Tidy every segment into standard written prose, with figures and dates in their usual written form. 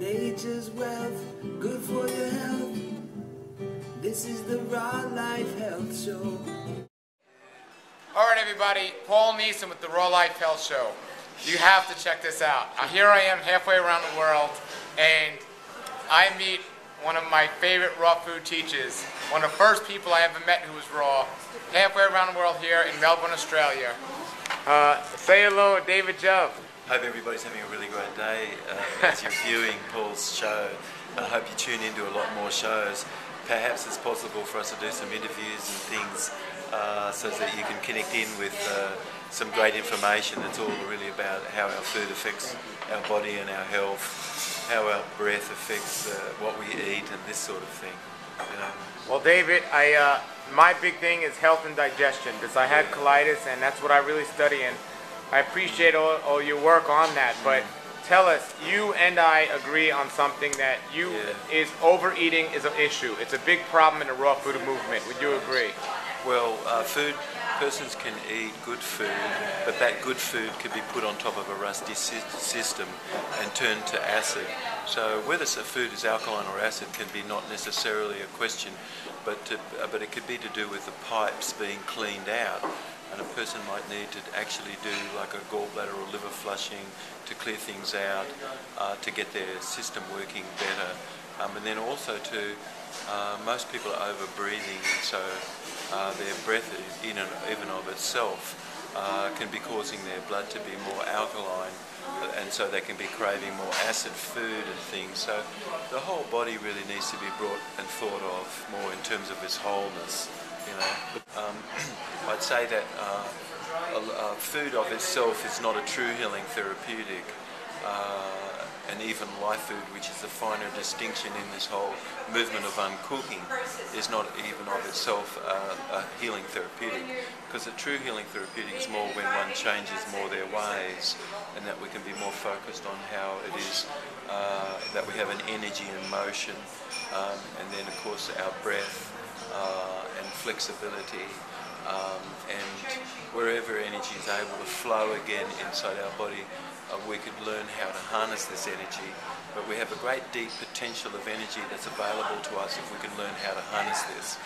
Nature's wealth, good for your health. This is the Raw Life Health Show. Alright everybody, Paul Neeson with the Raw Life Health Show. You have to check this out. Here I am halfway around the world, and I meet one of my favorite raw food teachers. One of the first people I ever met who was raw. Halfway around the world here in Melbourne, Australia. Say hello, David Jubb. Hope everybody's having a really great day as you're viewing Paul's show. I hope you tune into a lot more shows. Perhaps it's possible for us to do some interviews and things so that you can connect in with some great information. It's all really about how our food affects our body and our health, how our breath affects what we eat and this sort of thing. You know. Well, David, my big thing is health and digestion because I had colitis and that's what I really study, and I appreciate all your work on that. But tell us, you and I agree on something that is overeating is an issue. It's a big problem in the raw food movement. Would you agree? Well, persons can eat good food, but that good food could be put on top of a rusty system and turned to acid. So whether a food is alkaline or acid can be not necessarily a question, but it could be to do with the pipes being cleaned out. And a person might need to actually do like a gallbladder or liver flushing to clear things out, to get their system working better. And then also most people are over breathing, so their breath in and even of itself can be causing their blood to be more alkaline, and so they can be craving more acid food and things. So the whole body really needs to be brought and thought of more in terms of its wholeness. You know, I'd say that food of itself is not a true healing therapeutic, and even live food, which is the finer distinction in this whole movement of uncooking, is not even of itself a healing therapeutic, because a true healing therapeutic is more when one changes more their ways, and that we can be more focused on how it is that we have an energy in motion, and then of course our breath, and flexibility, and wherever energy is able to flow again inside our body, we could learn how to harness this energy. But we have a great deep potential of energy that's available to us if we can learn how to harness this.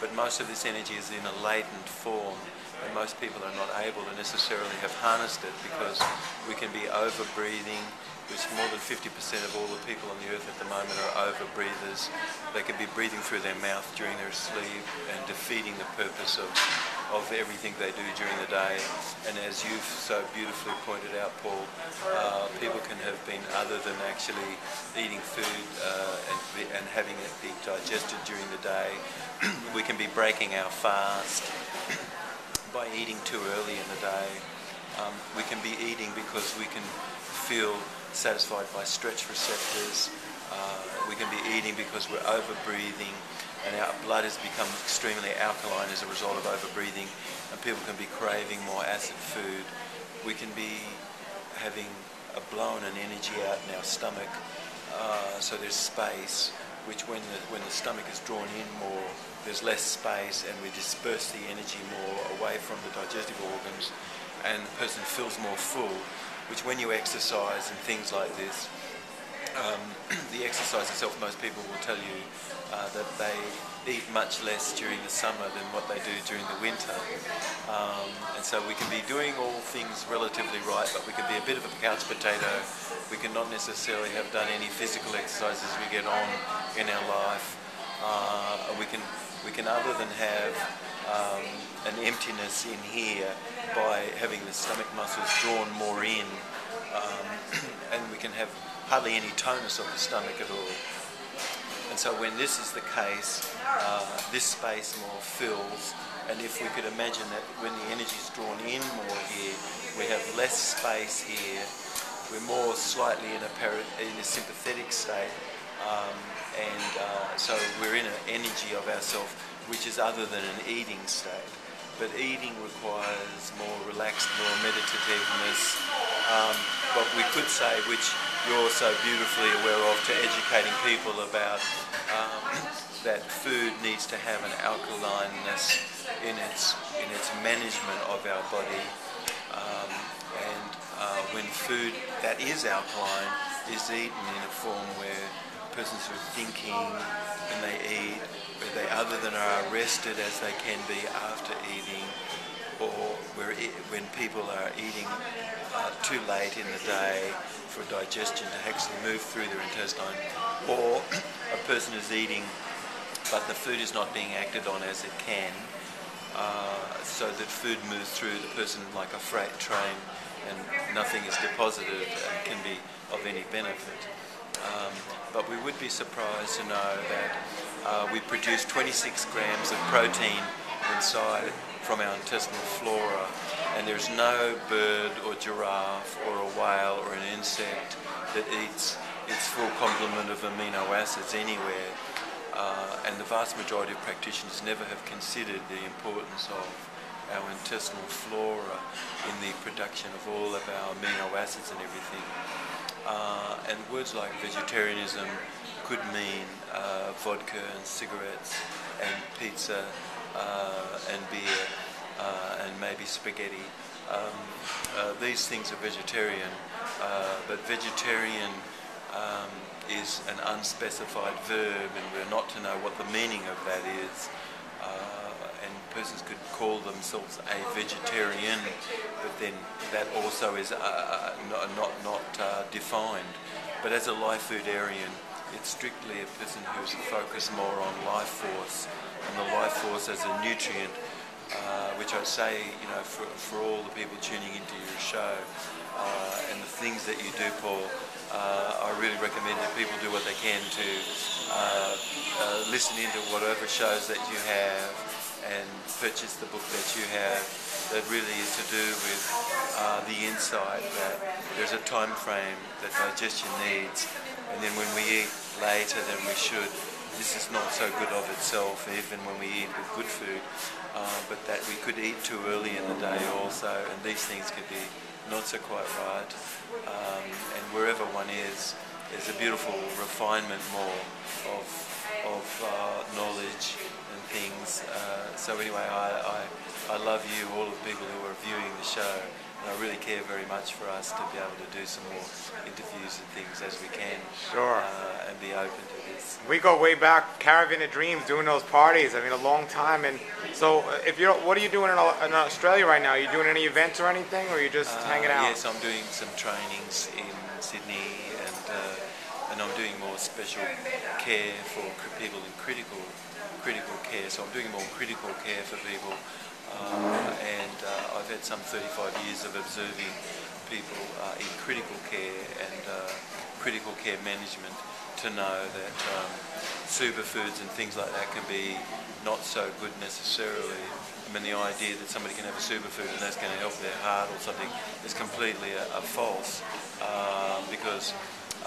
But most of this energy is in a latent form, and most people are not able to necessarily have harnessed it because we can be over-breathing, which more than 50% of all the people on the earth at the moment are over-breathers. They could be breathing through their mouth during their sleep and defeating the purpose of everything they do during the day. And as you've so beautifully pointed out, Paul, people can have been, other than actually eating food and having it be digested during the day, we can be breaking our fast by eating too early in the day. We can be eating because we can feel satisfied by stretch receptors. We can be eating because we're over-breathing and our blood has become extremely alkaline as a result of over-breathing, and people can be craving more acid food. We can be having blown an energy out in our stomach, so there's space, which when the stomach is drawn in more, there's less space, and we disperse the energy more away from the digestive organs, and the person feels more full, which when you exercise and things like this, the exercise itself, most people will tell you that they eat much less during the summer than what they do during the winter. And so we can be doing all things relatively right, but we can be a bit of a couch potato. We can not necessarily have done any physical exercise as we get on in our life. We can other than have an emptiness in here by having the stomach muscles drawn more in, and we can have hardly any tonus of the stomach at all. And so when this is the case, this space more fills, and if we could imagine that when the energy is drawn in more here, we have less space here, we're more slightly in a sympathetic state, so we're in an energy of ourself which is other than an eating state. But eating requires more relaxed, more meditativeness. But we could say, which you're so beautifully aware of, to educating people about that food needs to have an alkalineness in its management of our body. When food that is alkaline is eaten in a form where persons are thinking when they eat, where they other than are rested as they can be after eating, or when people are eating too late in the day for digestion to actually move through their intestine, or a person is eating but the food is not being acted on as it can, so that food moves through the person like a freight train and nothing is deposited and can be of any benefit. But we would be surprised to know that we produce 26 grams of protein inside from our intestinal flora, and there's no bird or giraffe or a whale or an insect that eats its full complement of amino acids anywhere. And the vast majority of practitioners never have considered the importance of our intestinal flora in the production of all of our amino acids and everything. And words like vegetarianism could mean vodka and cigarettes and pizza and beer and maybe spaghetti. These things are vegetarian, but vegetarian is an unspecified verb, and we're not to know what the meaning of that is. And persons could call themselves a vegetarian, but then that also is not defined. But as a life foodarian, it's strictly a person who's focused more on life force, and the life force as a nutrient, which I'd say, for all the people tuning into your show, and the things that you do, Paul, I really recommend that people do what they can to listen into whatever shows that you have and purchase the book that you have that really is to do with the insight that there's a time frame that digestion needs, and then when we eat later than we should, this is not so good of itself, even when we eat with good food, but that we could eat too early in the day also, and these things could be not so quite right. And wherever one is, there's a beautiful refinement more of knowledge and things. So anyway, I love you, all the people who are viewing the show, and I really care very much for us to be able to do some more interviews and things as we can. Sure. And be open to this. We go way back, Caravan of Dreams, doing those parties. I mean, a long time. And so, what are you doing in Australia right now? Are you doing any events or anything, or are you just hanging out? Yes, I'm doing some trainings in Sydney, and I'm doing more special care for people in critical care. So I'm doing more critical care for people, and I've had some 35 years of observing people in critical care and critical care management to know that superfoods and things like that can be not so good necessarily. I mean, the idea that somebody can have a superfood and that's going to help their heart or something is completely false, because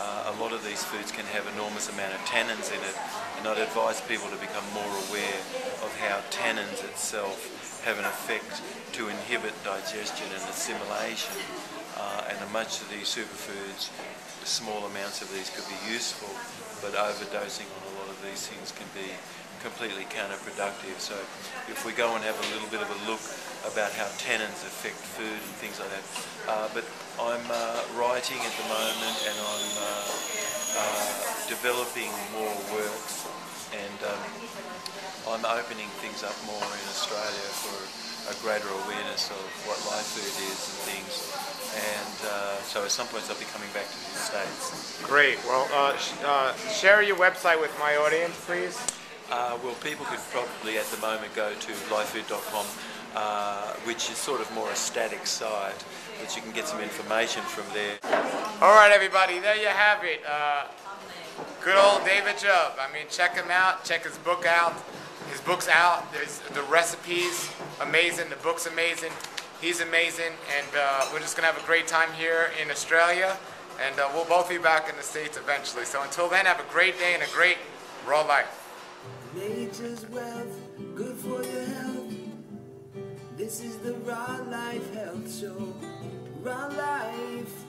a lot of these foods can have enormous amount of tannins in it, and I'd advise people to become more aware of how tannins itself have an effect to inhibit digestion and assimilation, and much of these superfoods, small amounts of these could be useful, but overdosing on a lot of these things can be completely counterproductive. So if we go and have a little bit of a look about how tannins affect food and things like that. But I'm writing at the moment, and I'm developing more works, and I'm opening things up more in Australia for a greater awareness of what live food is and things. And so at some point I'll be coming back to the States. Great. Well, share your website with my audience, please. Well, people could probably at the moment go to livefood.com, which is sort of more a static site, but you can get some information from there. All right, everybody, there you have it. Good old David Jubb. I mean, check him out. Check his book out. His book's out. There's the recipes, amazing. The book's amazing. He's amazing, and we're just gonna have a great time here in Australia, and we'll both be back in the States eventually. So until then, have a great day and a great raw life. Nature's wealth, good for your health. This is the Raw Life Health Show. Raw Life.